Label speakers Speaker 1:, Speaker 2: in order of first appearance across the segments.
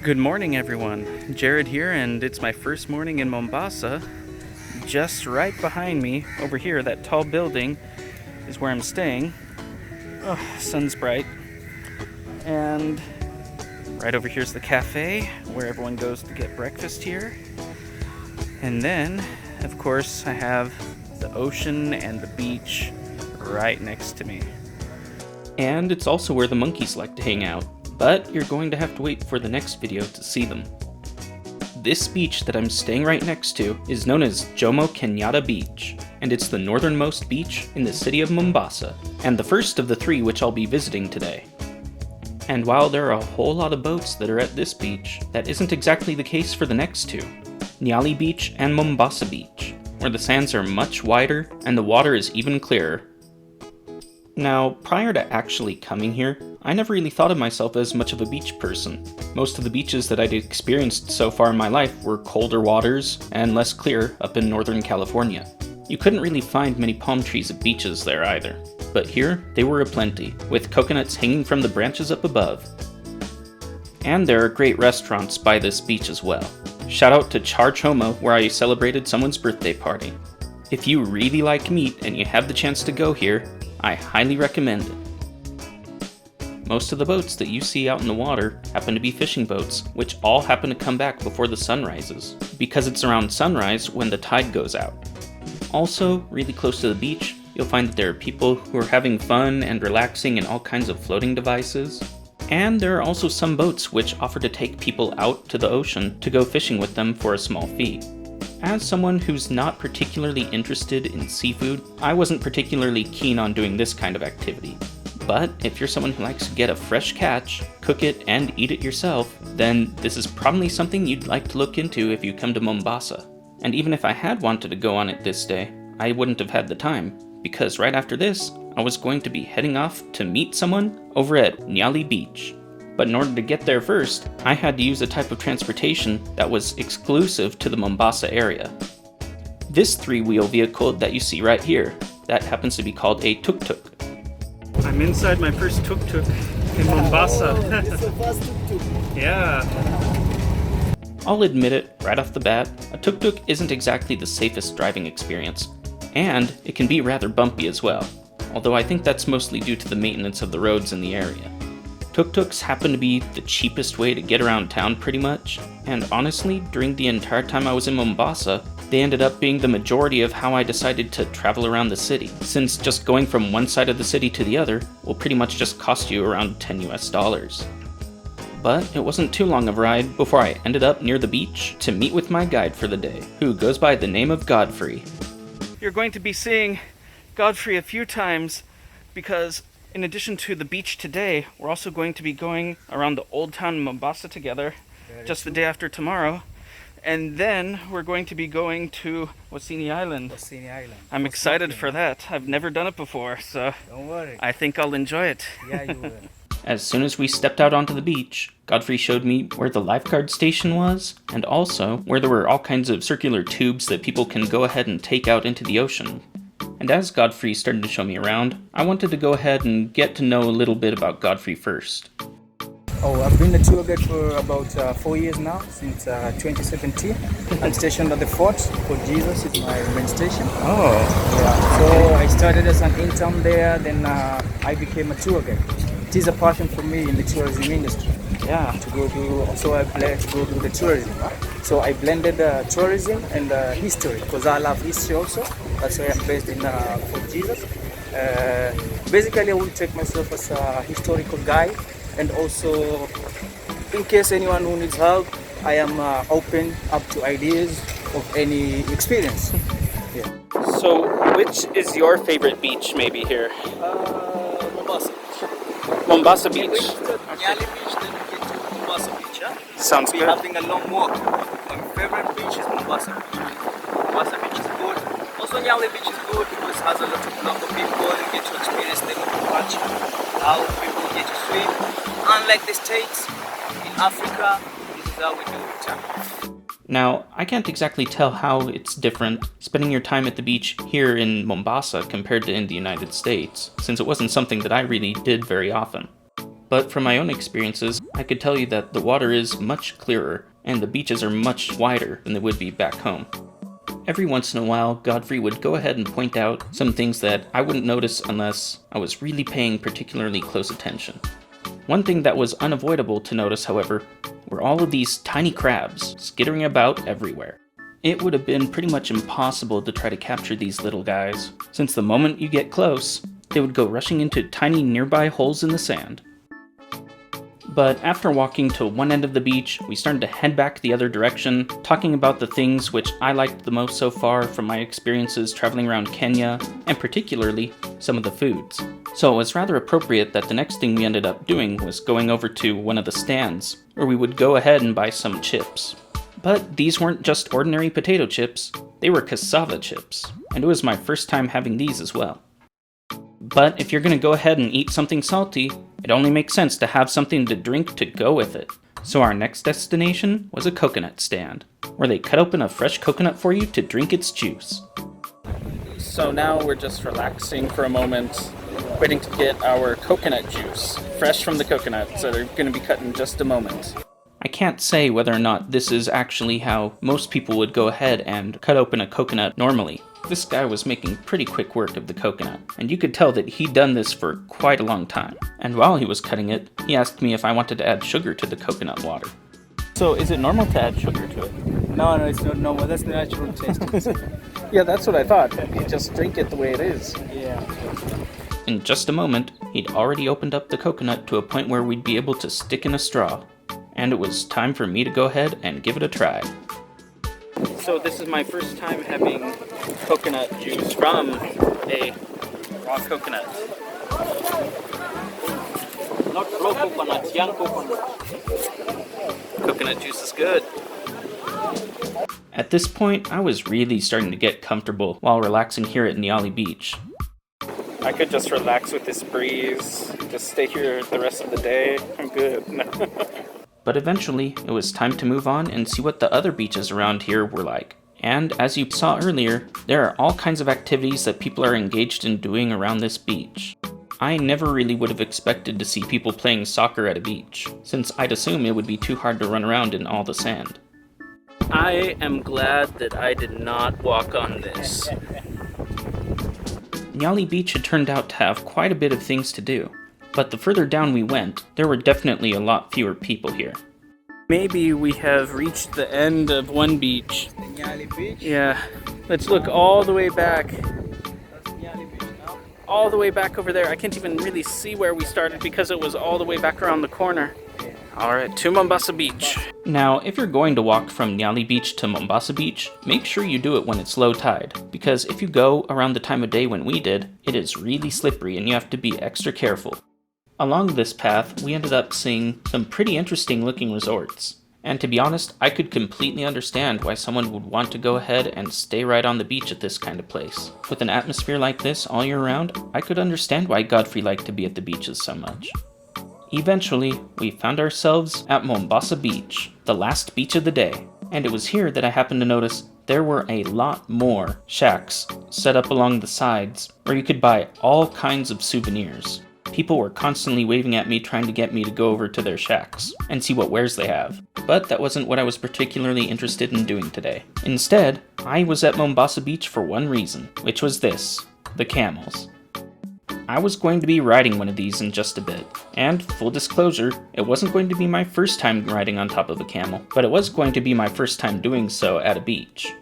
Speaker 1: Good morning, everyone. Jared here, and it's my first morning in Mombasa. Just right behind me, over here, that tall building is where I'm staying. Oh, sun's bright. And right over here's the cafe, where everyone goes to get breakfast here. And then, of course, I have the ocean and the beach right next to me. And it's also where the monkeys like to hang out. But you're going to have to wait for the next video to see them. This beach that I'm staying right next to is known as Jomo Kenyatta Beach, and it's the northernmost beach in the city of Mombasa, and the first of the three which I'll be visiting today. And while there are a whole lot of boats that are at this beach, that isn't exactly the case for the next two, Nyali Beach and Mombasa Beach, where the sands are much wider and the water is even clearer. Now, prior to actually coming here, I never really thought of myself as much of a beach person. Most of the beaches that I'd experienced so far in my life were colder waters and less clear up in Northern California. You couldn't really find many palm trees at beaches there either. But here, they were aplenty, with coconuts hanging from the branches up above. And there are great restaurants by this beach as well. Shout out to Char Choma, where I celebrated someone's birthday party. If you really like meat and you have the chance to go here, I highly recommend it. Most of the boats that you see out in the water happen to be fishing boats, which all happen to come back before the sun rises, because it's around sunrise when the tide goes out. Also, really close to the beach, you'll find that there are people who are having fun and relaxing in all kinds of floating devices. And there are also some boats which offer to take people out to the ocean to go fishing with them for a small fee. As someone who's not particularly interested in seafood, I wasn't particularly keen on doing this kind of activity. But if you're someone who likes to get a fresh catch, cook it, and eat it yourself, then this is probably something you'd like to look into if you come to Mombasa. And even if I had wanted to go on it this day, I wouldn't have had the time, because right after this, I was going to be heading off to meet someone over at Nyali Beach. But in order to get there first, I had to use a type of transportation that was exclusive to the Mombasa area. This three-wheel vehicle that you see right here, that happens to be called a tuk-tuk. I'm inside my first tuk-tuk in Mombasa.
Speaker 2: Oh, it's the first tuk-tuk.
Speaker 1: Yeah. I'll admit it right off the bat, a tuk-tuk isn't exactly the safest driving experience, and it can be rather bumpy as well, although I think that's mostly due to the maintenance of the roads in the area. Tuk-tuks happen to be the cheapest way to get around town pretty much, and honestly, during the entire time I was in Mombasa, they ended up being the majority of how I decided to travel around the city, since just going from one side of the city to the other will pretty much just cost you around $10 US. But it wasn't too long of a ride before I ended up near the beach to meet with my guide for the day, who goes by the name of Godfrey. You're going to be seeing Godfrey a few times because in addition to the beach today, we're also going to be going around the old town in Mombasa together, just the day after tomorrow. And then we're going to be going to Wasini Island. I'm excited for that. I've never done it before, so
Speaker 2: Don't worry.
Speaker 1: I think I'll enjoy it.
Speaker 2: Yeah, you will.
Speaker 1: As soon as we stepped out onto the beach, Godfrey showed me where the lifeguard station was, and also where there were all kinds of circular tubes that people can go ahead and take out into the ocean. And as Godfrey started to show me around, I wanted to go ahead and get to know a little bit about Godfrey first.
Speaker 2: Oh, I've been a tour guide for about 4 years now, since 2017. I'm stationed at the fort for Jesus, it's my main station.
Speaker 1: Oh.
Speaker 2: Yeah, so I started as an intern there, then I became a tour guide. It is a passion for me in the tourism industry.
Speaker 1: Yeah.
Speaker 2: To go do, also I plan to go do the tourism. So I blended tourism and history, because I love history also. That's why I'm based in Fort Jesus. Basically, I will take myself as a historical guide, and also, in case anyone who needs help, I am open up to ideas of any experience. Yeah.
Speaker 1: So, which is your favorite beach maybe here?
Speaker 2: Mombasa.
Speaker 1: Mombasa Beach.
Speaker 2: We start at Nyali Beach, then we get to Mombasa Beach. Yeah?
Speaker 1: Sounds
Speaker 2: We're
Speaker 1: good.
Speaker 2: having a long walk. My favorite beach is Mombasa Beach. Mombasa Beach is good. Also Nyali Beach is good because it has a lot of local people and get to experience the local culture. How people get to swim. Unlike the States, in Africa, this is how we do it.
Speaker 1: Now, I can't exactly tell how it's different spending your time at the beach here in Mombasa compared to in the United States, since it wasn't something that I really did very often. but from my own experiences, I could tell you that the water is much clearer, and the beaches are much wider than they would be back home. Every once in a while, Godfrey would go ahead and point out some things that I wouldn't notice unless I was really paying particularly close attention. One thing that was unavoidable to notice, however, were all of these tiny crabs skittering about everywhere. It would have been pretty much impossible to try to capture these little guys, since the moment you get close, they would go rushing into tiny nearby holes in the sand. But after walking to one end of the beach, we started to head back the other direction, talking about the things which I liked the most so far from my experiences traveling around Kenya, and particularly some of the foods. So it was rather appropriate that the next thing we ended up doing was going over to one of the stands, where we would go ahead and buy some chips. But these weren't just ordinary potato chips, they were cassava chips, and it was my first time having these as well. But if you're going to go ahead and eat something salty, it only makes sense to have something to drink to go with it. So our next destination was a coconut stand, where they cut open a fresh coconut for you to drink its juice. So now we're just relaxing for a moment, waiting to get our coconut juice, fresh from the coconut, so they're going to be cut in just a moment. I can't say whether or not this is actually how most people would go ahead and cut open a coconut normally. This guy was making pretty quick work of the coconut, and you could tell that he'd done this for quite a long time. And while he was cutting it, he asked me if I wanted to add sugar to the coconut water. So is it normal to add sugar to it?
Speaker 2: No, it's not normal. That's the natural taste.
Speaker 1: Yeah, that's what I thought. You just drink it the way it is.
Speaker 2: Yeah.
Speaker 1: In just a moment, he'd already opened up the coconut to a point where we'd be able to stick in a straw. And it was time for me to go ahead and give it a try. So this is my first time having coconut juice from a raw coconut. Not raw coconut, young coconut. Coconut juice is good. At this point, I was really starting to get comfortable while relaxing here at Nyali Beach. I could just relax with this breeze, just stay here the rest of the day. I'm good. But eventually, it was time to move on and see what the other beaches around here were like. And as you saw earlier, there are all kinds of activities that people are engaged in doing around this beach. I never really would have expected to see people playing soccer at a beach, since I'd assume it would be too hard to run around in all the sand. I am glad that I did not walk on this. Nyali Beach had turned out to have quite a bit of things to do. But the further down we went, there were definitely a lot fewer people here. Maybe we have reached the end of one beach.
Speaker 2: The Nyali Beach?
Speaker 1: Yeah. Let's look all the way back.
Speaker 2: That's Nyali Beach now.
Speaker 1: All the way back over there. I can't even really see where we started because it was all the way back around the corner. Alright, to Mombasa Beach. Now, if you're going to walk from Nyali Beach to Mombasa Beach, make sure you do it when it's low tide, because if you go around the time of day when we did, it is really slippery and you have to be extra careful. Along this path, we ended up seeing some pretty interesting looking resorts. And to be honest, I could completely understand why someone would want to go ahead and stay right on the beach at this kind of place. With an atmosphere like this all year round, I could understand why Godfrey liked to be at the beaches so much. Eventually, we found ourselves at Mombasa Beach, the last beach of the day. And it was here that I happened to notice there were a lot more shacks set up along the sides where you could buy all kinds of souvenirs. People were constantly waving at me trying to get me to go over to their shacks and see what wares they have. But that wasn't what I was particularly interested in doing today. Instead, I was at Mombasa Beach for one reason, which was this: the camels. I was going to be riding one of these in just a bit. And, full disclosure, it wasn't going to be my first time riding on top of a camel, but it was going to be my first time doing so at a beach.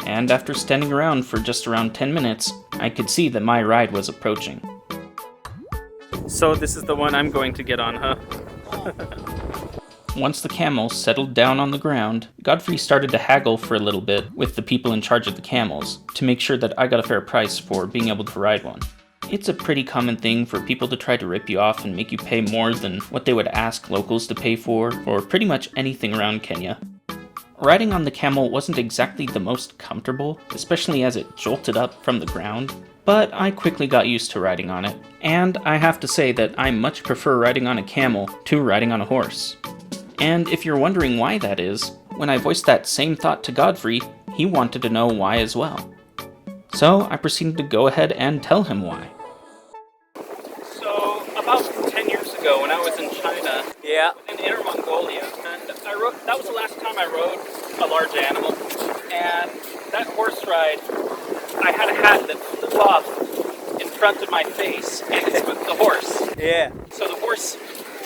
Speaker 1: And after standing around for just around 10 minutes, I could see that my ride was approaching. So this is the one I'm going to get on, huh? Once the camels settled down on the ground, Godfrey started to haggle for a little bit with the people in charge of the camels to make sure that I got a fair price for being able to ride one. It's a pretty common thing for people to try to rip you off and make you pay more than what they would ask locals to pay for pretty much anything around Kenya. Riding on the camel wasn't exactly the most comfortable, especially as it jolted up from the ground, but I quickly got used to riding on it, and I have to say that I much prefer riding on a camel to riding on a horse. And if you're wondering why that is, when I voiced that same thought to Godfrey, he wanted to know why as well. So I proceeded to go ahead and tell him why. So about 10 years ago when I was
Speaker 3: Yeah.
Speaker 1: in Inner Mongolia, and that was the last time I rode a large animal. And that horse ride, I had a hat that flew off in front of my face, and it spooked the horse.
Speaker 3: Yeah.
Speaker 1: So the horse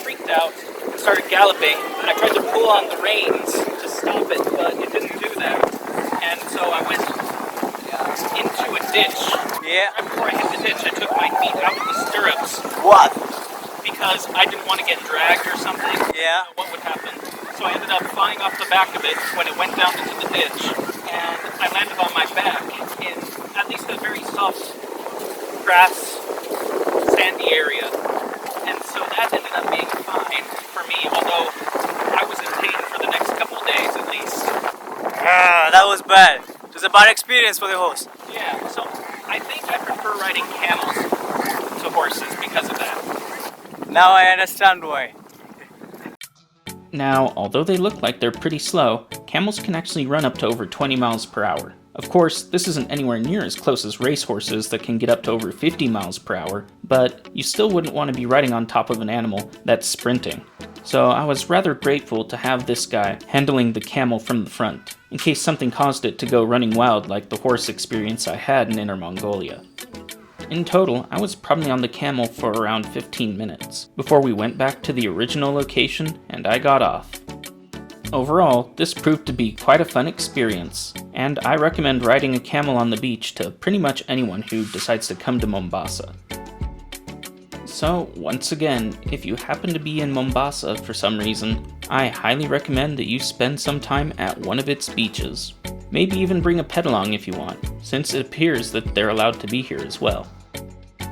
Speaker 1: freaked out and started galloping. I tried to pull on the reins to stop it, but it didn't do that. And so I went into a ditch.
Speaker 3: Yeah.
Speaker 1: Right before I hit the ditch, I took my feet out of the stirrups
Speaker 3: What?
Speaker 1: because I didn't want to get dragged or something.
Speaker 3: Yeah.
Speaker 1: What would happen? So I ended up flying off the back of it when it went down into the ditch, and I landed on my back in at least a very soft grass, sandy area. And so that ended up being fine for me, although I was in pain for the next couple of days at least.
Speaker 3: Ah, that was bad. It was a bad experience for the horse.
Speaker 1: Yeah, so I think I prefer riding camels to horses because of that.
Speaker 3: Now I understand why.
Speaker 1: Now, although they look like they're pretty slow, camels can actually run up to over 20 miles per hour. Of course, this isn't anywhere near as close as racehorses that can get up to over 50 miles per hour, but you still wouldn't want to be riding on top of an animal that's sprinting. So I was rather grateful to have this guy handling the camel from the front, in case something caused it to go running wild like the horse experience I had in Inner Mongolia. In total, I was probably on the camel for around 15 minutes, before we went back to the original location and I got off. Overall, this proved to be quite a fun experience, and I recommend riding a camel on the beach to pretty much anyone who decides to come to Mombasa. So, once again, if you happen to be in Mombasa for some reason, I highly recommend that you spend some time at one of its beaches. Maybe even bring a pet along if you want, since it appears that they're allowed to be here as well.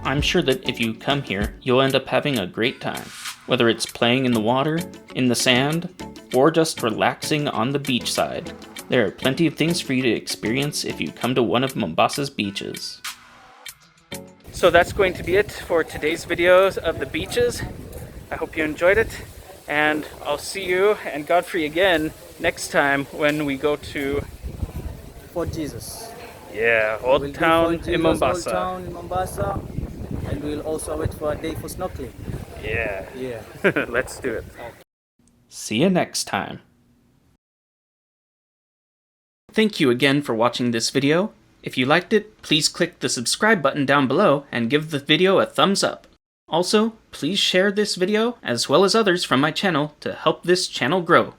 Speaker 1: I'm sure that if you come here, you'll end up having a great time, whether it's playing in the water, in the sand, or just relaxing on the beachside. There are plenty of things for you to experience if you come to one of Mombasa's beaches. So that's going to be it for today's videos of the beaches. I hope you enjoyed it, and I'll see you and Godfrey again next time when we go to
Speaker 2: Fort Jesus.
Speaker 1: Old
Speaker 2: We'll do
Speaker 1: Town
Speaker 2: Fort
Speaker 1: in
Speaker 2: Jesus,
Speaker 1: Mombasa.
Speaker 2: Old Town in Mombasa, and we'll also wait for a day for snorkeling.
Speaker 1: Yeah.
Speaker 2: Yeah.
Speaker 1: Let's do it. See you next time. Thank you again for watching this video. If you liked it, please click the subscribe button down below and give the video a thumbs up. Also, please share this video as well as others from my channel to help this channel grow.